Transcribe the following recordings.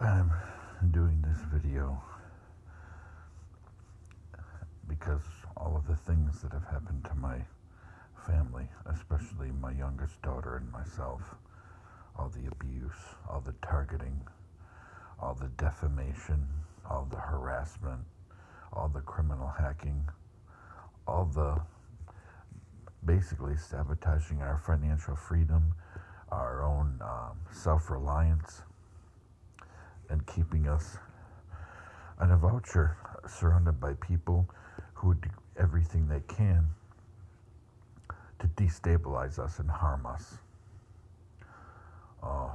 I'm doing this video because all of the things that have happened to my family, especially my youngest daughter and myself, all the abuse, all the targeting, all the defamation, all the harassment, all the criminal hacking, all the basically sabotaging our financial freedom, our own self-reliance, and keeping us on a voucher surrounded by people who would do everything they can to destabilize us and harm us. Uh,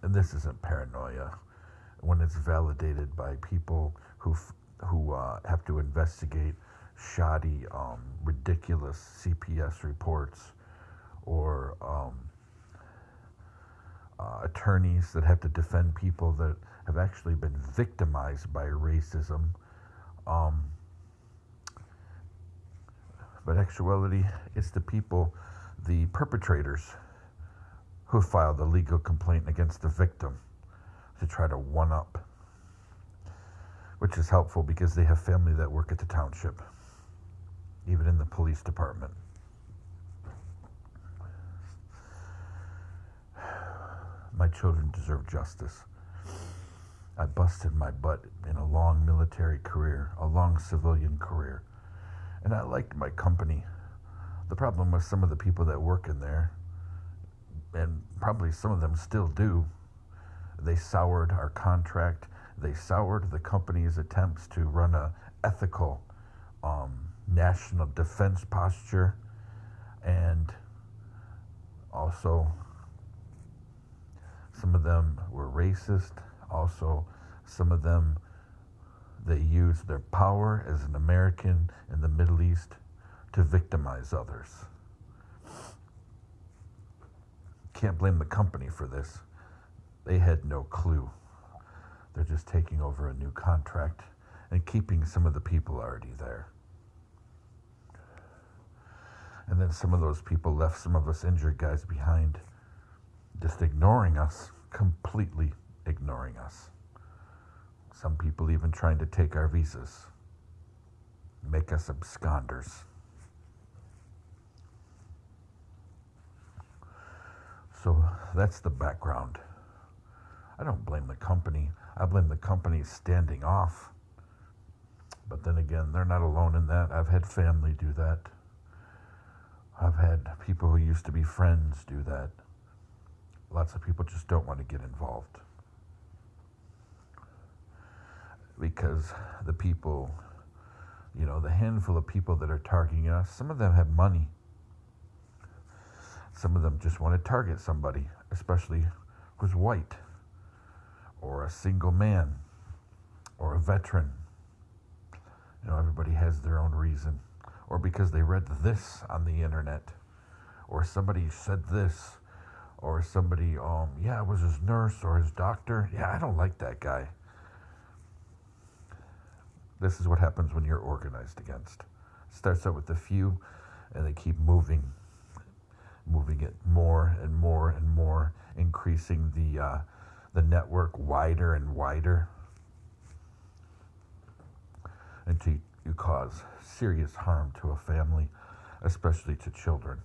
and this isn't paranoia when it's validated by people who have to investigate shoddy, ridiculous CPS reports, or attorneys that have to defend people that have actually been victimized by racism. Um, but actuality, it's the people, the perpetrators, who filed the legal complaint against the victim to try to one up, which is helpful because they have family that work at the township, even in the police department. My children deserve justice. I busted my butt in a long military career, a long civilian career, and I liked my company. The problem was some of the people that work in there, and probably some of them still do, they soured our contract. They soured the company's attempts to run a ethical national defense posture, and also some of them were racist. Also, some of them, they used their power as an American in the Middle East to victimize others. Can't blame the company for this. They had no clue. They're just taking over a new contract and keeping some of the people already there. And then some of those people left some of us injured guys behind, just ignoring us, completely ignoring us. Some people even trying to take our visas, make us absconders. So that's the background. I don't blame the company. I blame the company standing off. But then again, they're not alone in that. I've had family do that. I've had people who used to be friends do that. Lots of people just don't want to get involved. Because the people, the handful of people that are targeting us, some of them have money. Some of them just want to target somebody, especially who's white, or a single man, or a veteran. Everybody has their own reason. Or because they read this on the internet, or somebody said this, or somebody, it was his nurse or his doctor. Yeah, I don't like that guy. This is what happens when you're organized against. It starts out with a few, and they keep moving it more and more and more, increasing the network wider and wider, until you cause serious harm to a family, especially to children.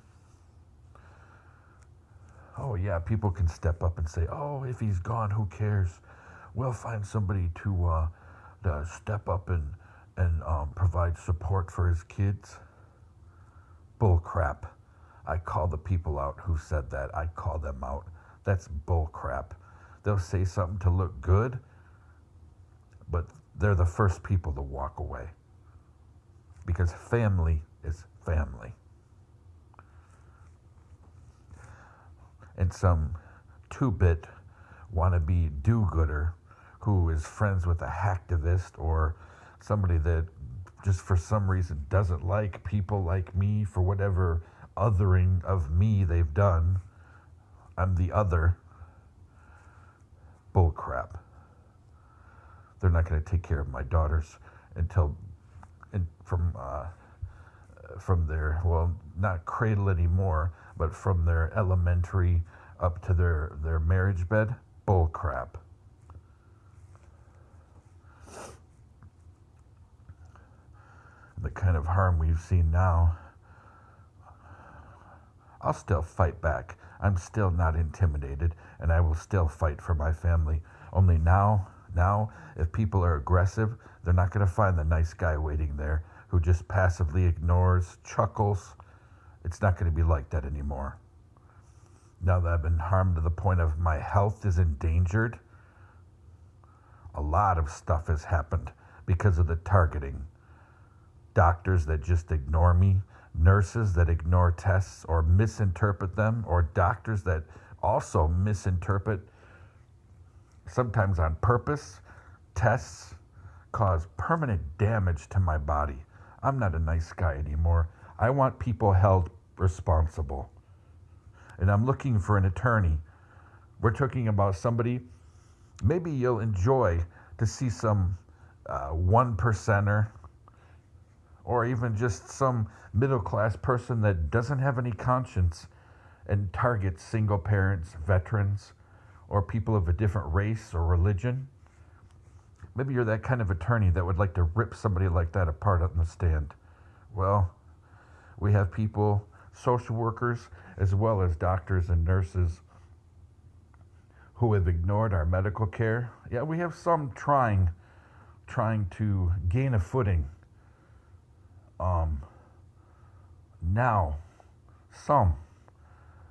Oh yeah, people can step up and say, oh, if he's gone, who cares? We'll find somebody to step up and provide support for his kids. Bull crap. I call the people out who said that. I call them out. That's bull crap. They'll say something to look good, but they're the first people to walk away. Because family is family. And some two-bit wannabe do-gooder who is friends with a hacktivist or somebody that just for some reason doesn't like people like me for whatever othering of me they've done. I'm the other. Bull crap. They're not going to take care of my daughters until from their, not cradle anymore, but from their elementary up to their marriage bed. bull crap. The kind of harm we've seen now, I'll still fight back. I'm still not intimidated, and I will still fight for my family. Only now, if people are aggressive, they're not going to find the nice guy waiting there who just passively ignores, chuckles. It's not going to be like that anymore. Now that I've been harmed to the point of my health is endangered, a lot of stuff has happened because of the targeting. Doctors that just ignore me, nurses that ignore tests or misinterpret them, or doctors that also misinterpret, sometimes on purpose, tests cause permanent damage to my body. I'm not a nice guy anymore. I want people held responsible. And I'm looking for an attorney. We're talking about somebody, maybe you'll enjoy to see some one percenter, or even just some middle-class person that doesn't have any conscience and targets single parents, veterans, or people of a different race or religion. Maybe you're that kind of attorney that would like to rip somebody like that apart on the stand. Well, we have people, social workers, as well as doctors and nurses who have ignored our medical care. Yeah, we have some trying to gain a footing. Now, some,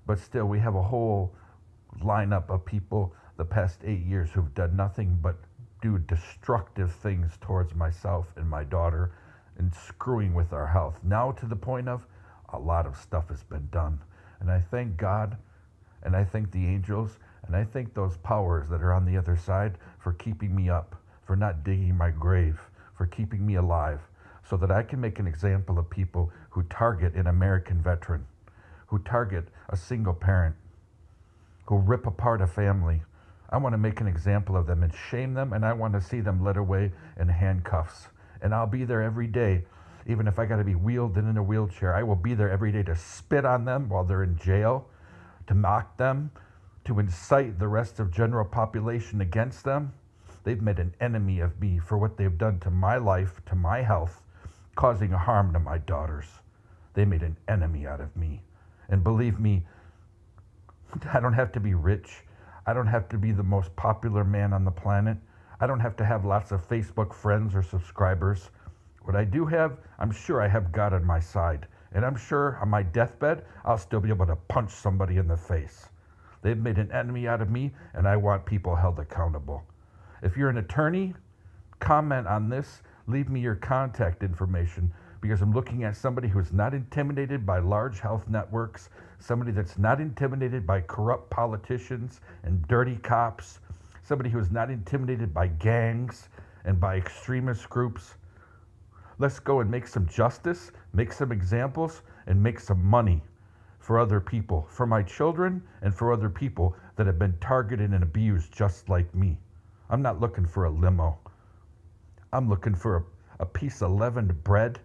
but still we have a whole lineup of people the past 8 years who've done nothing but do destructive things towards myself and my daughter and screwing with our health. Now to the point of a lot of stuff has been done. And I thank God, and I thank the angels, and I thank those powers that are on the other side for keeping me up, for not digging my grave, for keeping me alive, so that I can make an example of people who target an American veteran, who target a single parent, who rip apart a family. I want to make an example of them and shame them, and I want to see them led away in handcuffs. And I'll be there every day, even if I got to be wheeled in a wheelchair. I will be there every day to spit on them while they're in jail, to mock them, to incite the rest of general population against them. They've made an enemy of me for what they've done to my life, to my health, causing harm to my daughters. They made an enemy out of me. And believe me, I don't have to be rich. I don't have to be the most popular man on the planet. I don't have to have lots of Facebook friends or subscribers. What I do have, I'm sure I have God on my side. And I'm sure on my deathbed, I'll still be able to punch somebody in the face. They've made an enemy out of me, and I want people held accountable. If you're an attorney, comment on this. Leave me your contact information, because I'm looking at somebody who's not intimidated by large health networks, somebody that's not intimidated by corrupt politicians and dirty cops, somebody who's not intimidated by gangs and by extremist groups. Let's go and make some justice, make some examples, and make some money for other people, for my children, and for other people that have been targeted and abused just like me. I'm not looking for a limo. I'm looking for a piece of leavened bread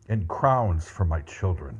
and crowns for my children.